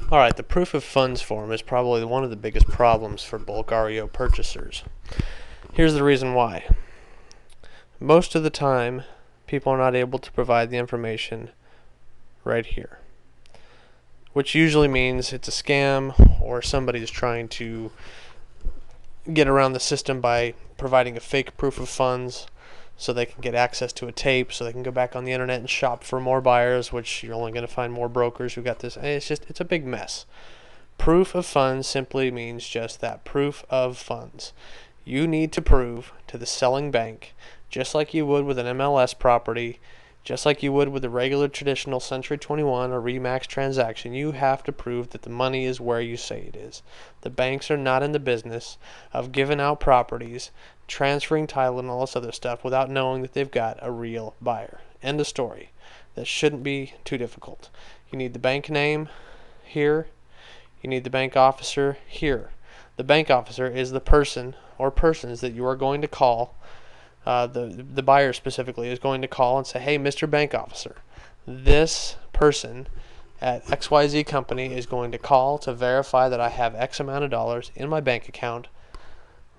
Alright, the proof of funds form is probably one of the biggest problems for bulk REO purchasers. Here's the reason why. Most of the time, people are not able to provide the information right here, which usually means it's a scam or somebody's trying to get around the system by providing a fake proof of funds so they can get access to a tape, so they can go back on the internet and shop for more buyers, which you're only going to find more brokers who got this. It's a big mess. Proof of funds simply means just that, proof of funds. You need to prove to the selling bank, just like you would with an MLS property, just like you would with a regular traditional Century 21 or RE/MAX transaction, you have to prove that the money is where you say it is. The banks are not in the business of giving out properties, transferring title and all this other stuff without knowing that they've got a real buyer. End of story. That shouldn't be too difficult. You need the bank name here. You need the bank officer here. The bank officer is the person or persons that you are going to call. The buyer specifically is going to call and say, hey, Mr. Bank Officer, this person at XYZ company is going to call to verify that I have X amount of dollars in my bank account,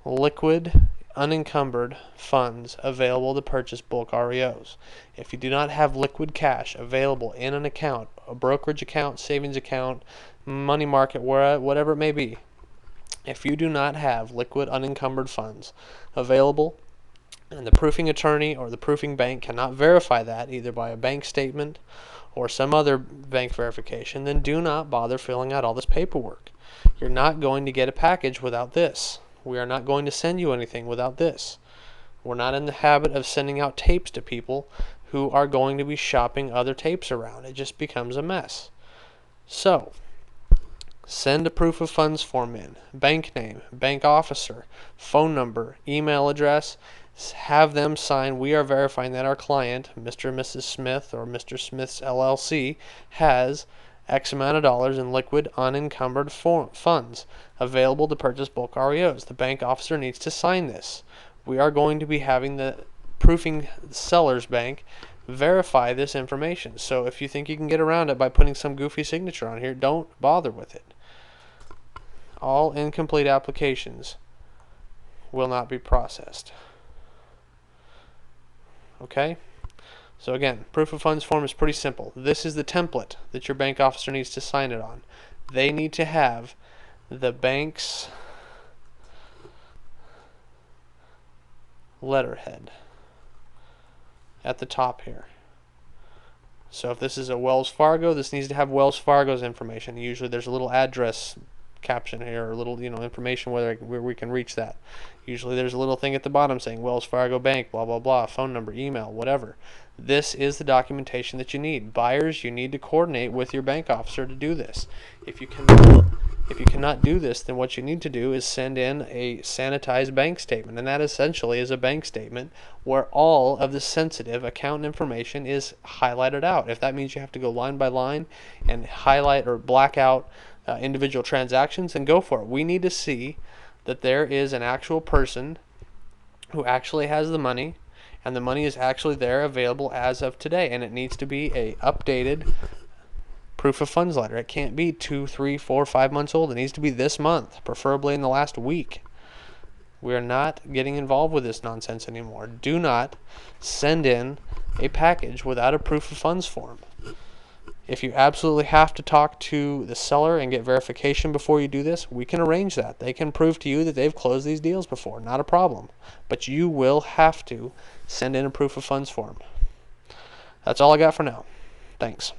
liquid, unencumbered funds available to purchase bulk REOs. If you do not have liquid cash available in an account, a brokerage account, savings account, money market, whatever it may be, if you do not have liquid unencumbered funds available, and the proofing attorney or the proofing bank cannot verify that either by a bank statement or some other bank verification, then do not bother filling out all this paperwork. You're not going to get a package without this. We are not going to send you anything without this. We're not in the habit of sending out tapes to people who are going to be shopping other tapes around. It just becomes a mess. So, send a proof of funds form in. Bank name, bank officer, phone number, email address. Have them sign, we are verifying that our client, Mr. and Mrs. Smith or Mr. Smith's LLC, has X amount of dollars in liquid unencumbered funds available to purchase bulk REOs. The bank officer needs to sign this. We are going to be having the proofing seller's bank verify this information. So if you think you can get around it by putting some goofy signature on here, don't bother with it. All incomplete applications will not be processed. Okay? So again, proof of funds form is pretty simple. This is the template that your bank officer needs to sign it on. They need to have the bank's letterhead at the top here. So if this is a Wells Fargo, this needs to have Wells Fargo's information. Usually there's a little address caption here, or a little information where we can reach that. Usually there's a little thing at the bottom saying Wells Fargo Bank, blah blah blah, phone number, email, whatever. This is the documentation that you need. Buyers, you need to coordinate with your bank officer to do this. If you cannot do this, then what you need to do is send in a sanitized bank statement, and that essentially is a bank statement where all of the sensitive account information is highlighted out. If that means you have to go line by line and highlight or black out individual transactions, then go for it. We need to see that there is an actual person who actually has the money, and the money is actually there available as of today, and it needs to be a updated proof of funds letter. It can't be 2, 3, 4, 5 months old. It needs to be this month, preferably in the last week. We are not getting involved with this nonsense anymore. Do not send in a package without a proof of funds form. If you absolutely have to talk to the seller and get verification before you do this, we can arrange that. They can prove to you that they've closed these deals before. Not a problem. But you will have to send in a proof of funds form. That's all I got for now. Thanks.